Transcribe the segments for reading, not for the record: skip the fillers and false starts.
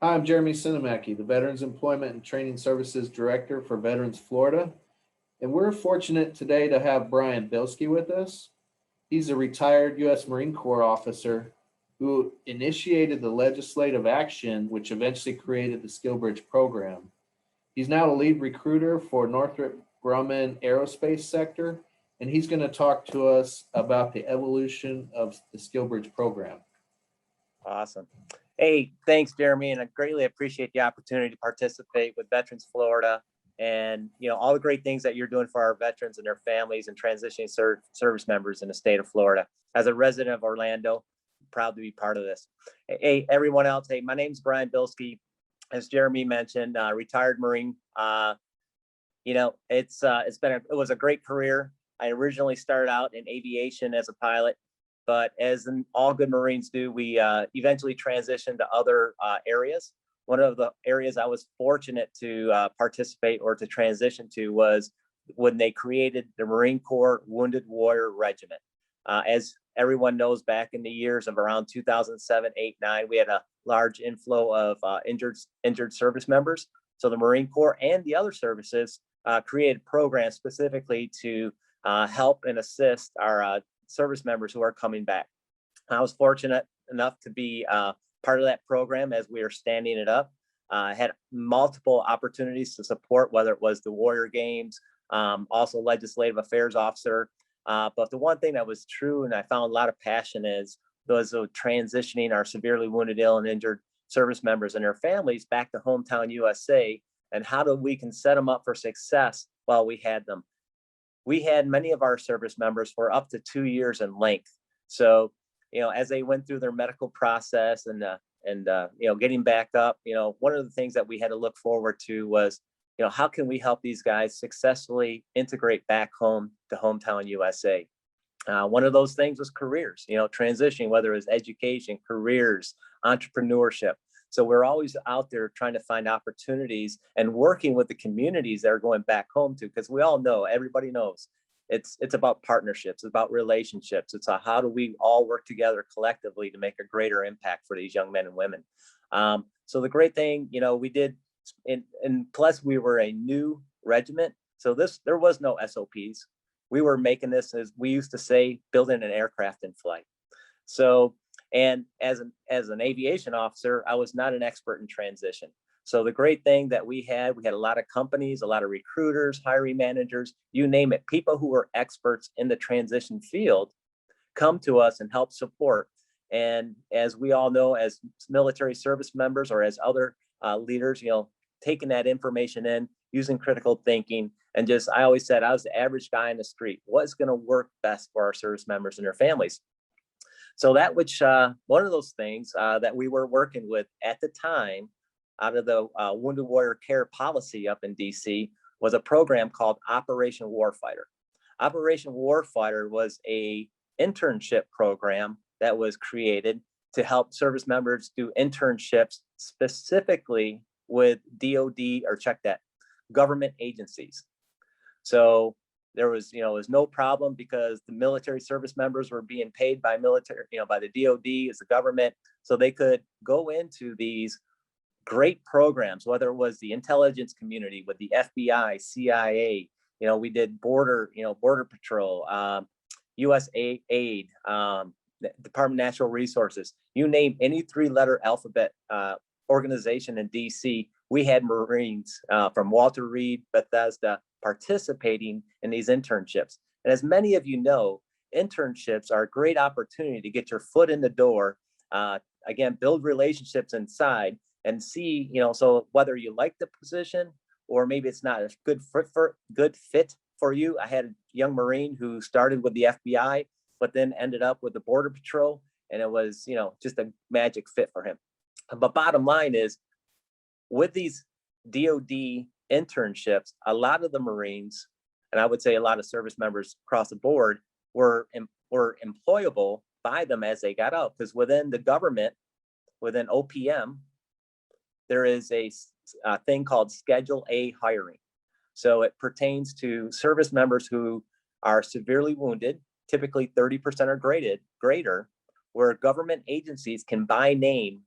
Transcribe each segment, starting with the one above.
Hi, I'm Jeremy Sinemaki, the Veterans Employment and Training Services Director for Veterans Florida. And we're fortunate today to have Brian Bilski with us. He's a retired U.S. Marine Corps officer who initiated the legislative action, which eventually created the SkillBridge program. He's now a lead recruiter for Northrop Grumman Aerospace sector, and he's going to talk to us about the evolution of the SkillBridge program. Awesome. Hey, thanks, Jeremy, and I greatly appreciate the opportunity to participate with Veterans Florida and all the great things that you're doing for our veterans and their families and transitioning service members in the state of Florida. As a resident of Orlando, I'm proud to be part of this. Hey, everyone else. Hey, my name's Brian Bilski. As Jeremy mentioned, retired Marine. It was a great career. I originally started out in aviation as a pilot. But as all good Marines do, we eventually transitioned to other areas. One of the areas I was fortunate to participate or to transition to was when they created the Marine Corps Wounded Warrior Regiment. As everyone knows, back in the years of around 2007, 8, 9, we had a large inflow of injured service members. So the Marine Corps and the other services created programs specifically to help and assist our service members who are coming back. I was fortunate enough to be part of that program as we were standing it up. I had multiple opportunities to support, whether it was the Warrior Games, also legislative affairs officer. But the one thing that was true and I found a lot of passion was transitioning our severely wounded, ill, and injured service members and their families back to hometown USA, and how we can set them up for success while we had them. We had many of our service members for up to 2 years in length. So, as they went through their medical process and getting back up, one of the things that we had to look forward to was, how can we help these guys successfully integrate back home to hometown USA? One of those things was careers, transitioning, whether it was education, careers, entrepreneurship. So we're always out there trying to find opportunities and working with the communities that are going back home to, because we all know, everybody knows, it's about partnerships, it's about relationships. It's how do we all work together collectively to make a greater impact for these young men and women. So the great thing, we did, and plus we were a new regiment. So there was no SOPs. We were making this, as we used to say, building an aircraft in flight. So, and as an aviation officer, I was not an expert in transition. So the great thing that we had a lot of companies, a lot of recruiters, hiring managers, you name it, people who were experts in the transition field come to us and help support. And as we all know, as military service members or as other leaders, taking that information in, using critical thinking, and I always said, I was the average guy in the street. What's going to work best for our service members and their families? So that which one of those things that we were working with at the time out of the Wounded Warrior Care Policy up in DC was a program called Operation Warfighter. Operation Warfighter was a internship program that was created to help service members do internships specifically with DOD, or check that, government agencies. So there was no problem because the military service members were being paid by military, by the DOD as the government. So they could go into these great programs, whether it was the intelligence community with the FBI, CIA, we did border patrol, USAID, Department of Natural Resources, you name any 3-letter alphabet organization in DC, we had Marines from Walter Reed, Bethesda, participating in these internships. And as many of you know, internships are a great opportunity to get your foot in the door, again, build relationships inside and see, so whether you like the position or maybe it's not a good fit for you. I had a young Marine who started with the FBI, but then ended up with the Border Patrol, and it was, just a magic fit for him. But bottom line is, with these DOD internships, a lot of the Marines, and I would say a lot of service members across the board, were employable by them as they got out, because within the government, within OPM, there is a thing called Schedule A hiring. So it pertains to service members who are severely wounded, typically 30% or greater, where government agencies can by name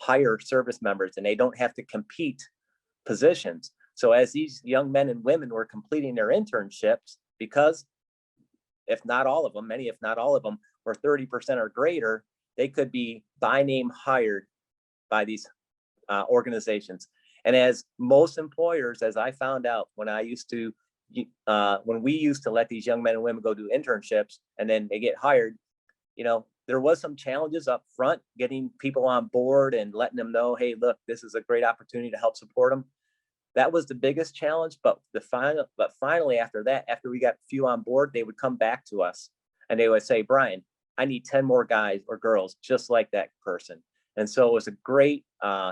hire service members, and they don't have to compete positions. So as these young men and women were completing their internships, because if not all of them, many, if not all of them, were 30% or greater, they could be by name hired by these organizations. And as most employers, as I found out when we used to let these young men and women go do internships and then they get hired, there was some challenges up front getting people on board and letting them know, hey, look, this is a great opportunity to help support them. That was the biggest challenge. But finally, after that, after we got a few on board, they would come back to us and they would say, Brian, I need 10 more guys or girls just like that person. And so it was a great,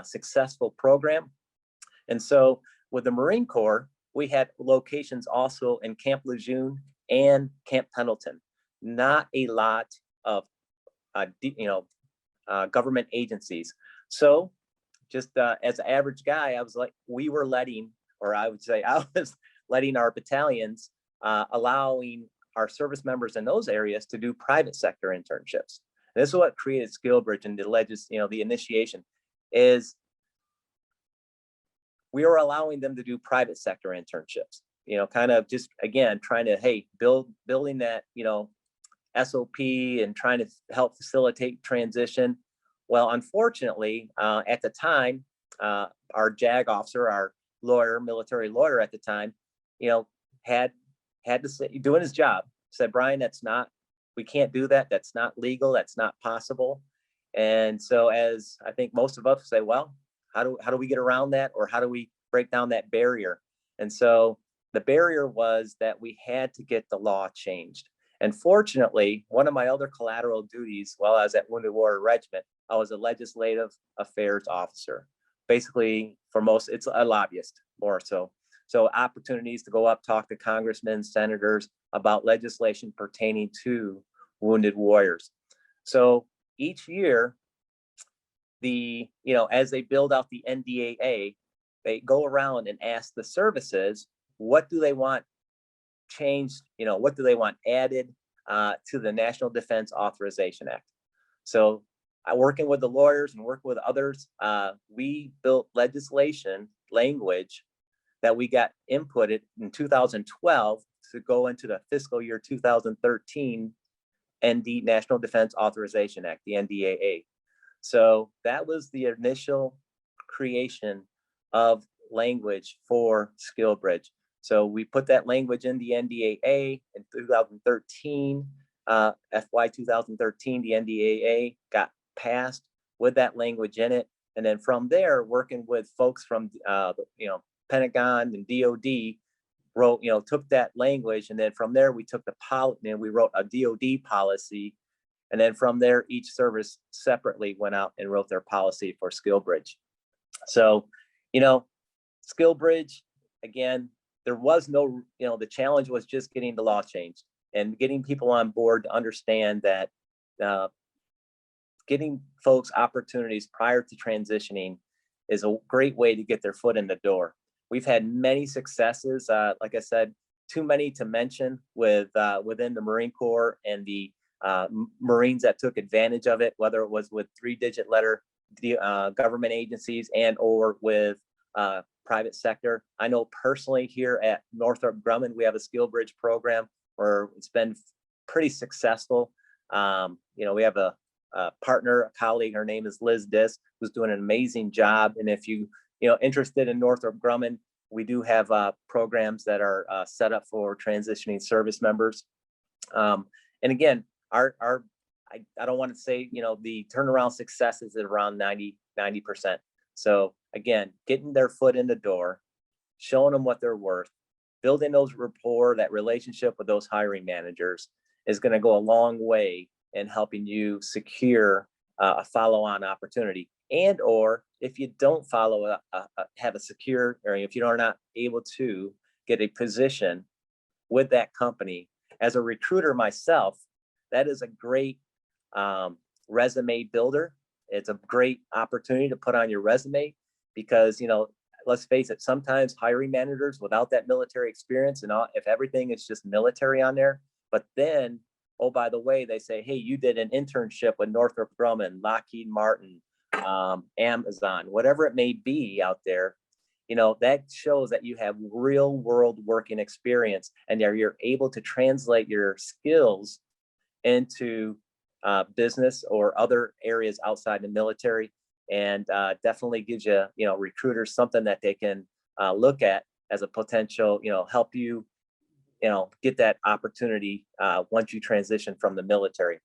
successful program. And so with the Marine Corps, we had locations also in Camp Lejeune and Camp Pendleton. Not a lot of, government agencies. So just as an average guy, I was letting our battalions, allowing our service members in those areas to do private sector internships. And this is what created SkillBridge and the initiation is we were allowing them to do private sector internships, kind of just, again, trying to, hey, building that, SOP and trying to help facilitate transition. Well, unfortunately, at the time, our JAG officer, our military lawyer at the time, had to say, doing his job, said, Brian, we can't do that. That's not legal. That's not possible. And so as I think most of us say, well, how do we get around that? Or how do we break down that barrier? And so the barrier was that we had to get the law changed. And fortunately, one of my other collateral duties while I was at Wounded Warrior Regiment, I was a legislative affairs officer. Basically, it's a lobbyist more so. So opportunities to go up, talk to congressmen, senators about legislation pertaining to wounded warriors. So each year, as they build out the NDAA, they go around and ask the services, what do they want changed? What do they want added to the National Defense Authorization Act? So working with the lawyers and working with others, we built legislation language that we got inputted in 2012 to go into the fiscal year 2013 National Defense Authorization Act, the NDAA. So that was the initial creation of language for SkillBridge. So we put that language in the NDAA in 2013, FY 2013, the NDAA got passed with that language in it. And then from there, working with folks from, Pentagon and DOD took that language. And then from there, we took we wrote a DOD policy. And then from there, each service separately went out and wrote their policy for SkillBridge. So, SkillBridge, again, there was no, the challenge was just getting the law changed and getting people on board to understand that getting folks opportunities prior to transitioning is a great way to get their foot in the door. We've had many successes, like I said, too many to mention within the Marine Corps and the Marines that took advantage of it, whether it was with 3-digit letter government agencies and or with private sector. I know personally here at Northrop Grumman, we have a SkillBridge program where it's been pretty successful. We have a partner, a colleague, her name is Liz Diss, who's doing an amazing job. And if interested in Northrop Grumman, we do have programs that are set up for transitioning service members. And again, I don't want to say, the turnaround success is at around 90%. So again, getting their foot in the door, showing them what they're worth, building those rapport, that relationship with those hiring managers is going to go a long way in helping you secure a follow-on opportunity. And or if you don't have a secure, or if you are not able to get a position with that company, as a recruiter myself, that is a great resume builder. It's a great opportunity to put on your resume because, let's face it, sometimes hiring managers without that military experience and if everything is just military on there, but then, oh, by the way, they say, hey, you did an internship with Northrop Grumman, Lockheed Martin, Amazon, whatever it may be out there, that shows that you have real world working experience and you're able to translate your skills into business or other areas outside the military, and definitely gives you, recruiters something that they can look at as a potential, help you, get that opportunity once you transition from the military.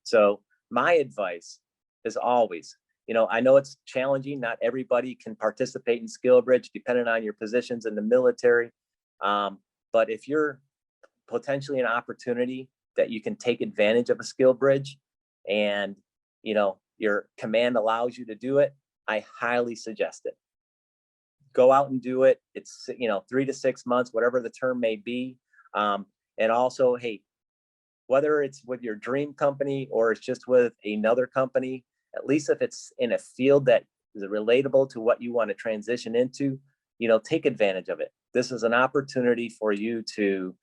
So my advice is always, I know it's challenging. Not everybody can participate in SkillBridge depending on your positions in the military. But if you're potentially an opportunity that you can take advantage of a SkillBridge and, your command allows you to do it, I highly suggest it. Go out and do it. It's, 3 to 6 months, whatever the term may be. And also, hey, whether it's with your dream company or it's just with another company, at least if it's in a field that is relatable to what you want to transition into, take advantage of it. This is an opportunity for you to,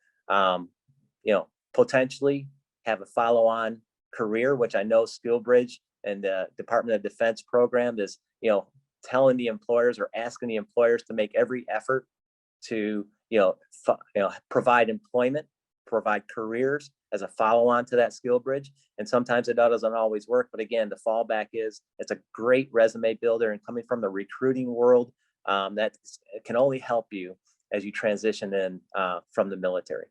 potentially have a follow-on career, which I know SkillBridge and the Department of Defense program is, telling the employers or asking the employers to make every effort to, provide employment, provide careers as a follow-on to that SkillBridge. And sometimes it doesn't always work, but again, the fallback is it's a great resume builder, and coming from the recruiting world, that can only help you as you transition in from the military.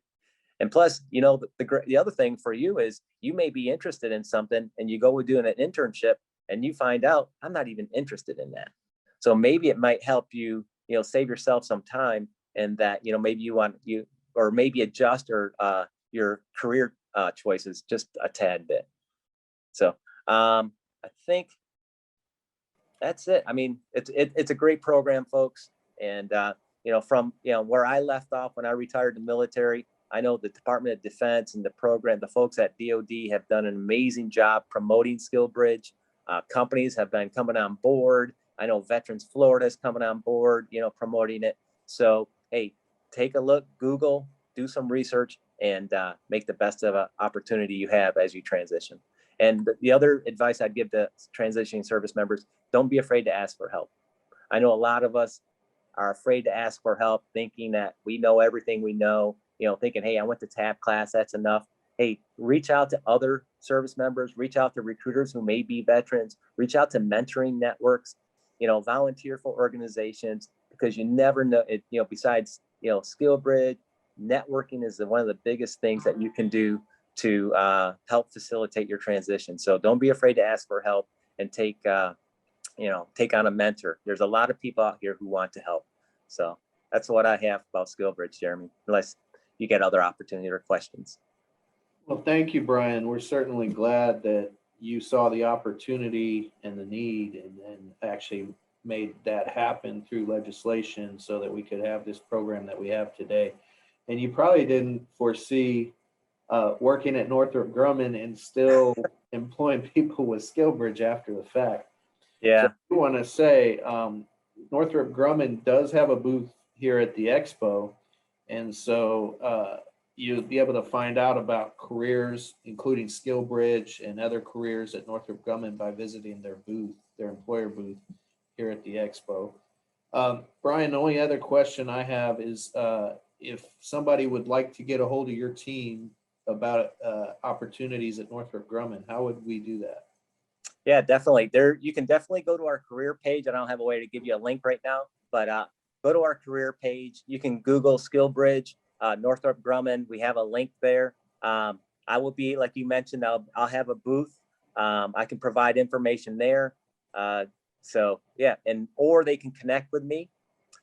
And plus, the other thing for you is you may be interested in something and you go doing an internship and you find out I'm not even interested in that. So maybe it might help you, save yourself some time, and that, maybe or maybe adjust your career choices just a tad bit. So I think that's it. I mean, it's a great program, folks. And, from, where I left off when I retired the military, I know the Department of Defense and the program, the folks at DOD have done an amazing job promoting SkillBridge. Companies have been coming on board. I know Veterans Florida is coming on board, promoting it. So, hey, take a look, Google, do some research, and make the best of an opportunity you have as you transition. And the other advice I'd give to transitioning service members, don't be afraid to ask for help. I know a lot of us are afraid to ask for help, thinking that we know everything we know, thinking, hey, I went to TAP class, that's enough. Hey, reach out to other service members, reach out to recruiters who may be veterans, reach out to mentoring networks, volunteer for organizations, because you never know, besides, SkillBridge, networking is one of the biggest things that you can do to help facilitate your transition. So don't be afraid to ask for help and take on a mentor. There's a lot of people out here who want to help. So that's what I have about SkillBridge, Jeremy, unless you get other opportunity or questions. Well, thank you, Brian. We're certainly glad that you saw the opportunity and the need and actually made that happen through legislation so that we could have this program that we have today. And you probably didn't foresee working at Northrop Grumman and still employing people with SkillBridge after the fact. Yeah. So I want to say Northrop Grumman does have a booth here at the expo. And so you'll be able to find out about careers, including SkillBridge and other careers at Northrop Grumman by visiting their booth, their employer booth here at the expo. Brian, the only other question I have is if somebody would like to get a hold of your team about opportunities at Northrop Grumman, how would we do that? Yeah, definitely. You can definitely go to our career page. I don't have a way to give you a link right now, but go to our career page. You can Google SkillBridge, Northrop Grumman. We have a link there. I will be, like you mentioned, I'll have a booth. I can provide information there. So yeah, or they can connect with me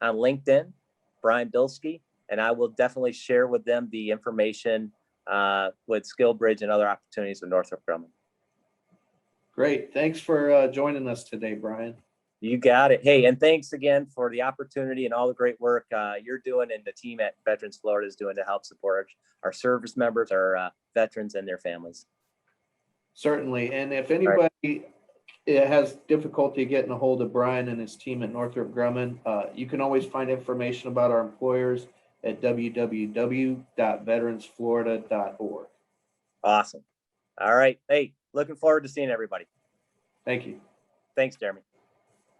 on LinkedIn, Brian Bilski, and I will definitely share with them the information with SkillBridge and other opportunities with Northrop Grumman. Great. Thanks for joining us today, Brian. You got it. Hey, and thanks again for the opportunity and all the great work you're doing and the team at Veterans Florida is doing to help support our service members, our veterans and their families. Certainly. And if anybody has difficulty getting a hold of Brian and his team at Northrop Grumman, you can always find information about our employers at www.veteransflorida.org. Awesome. All right. Hey, looking forward to seeing everybody. Thank you. Thanks, Jeremy.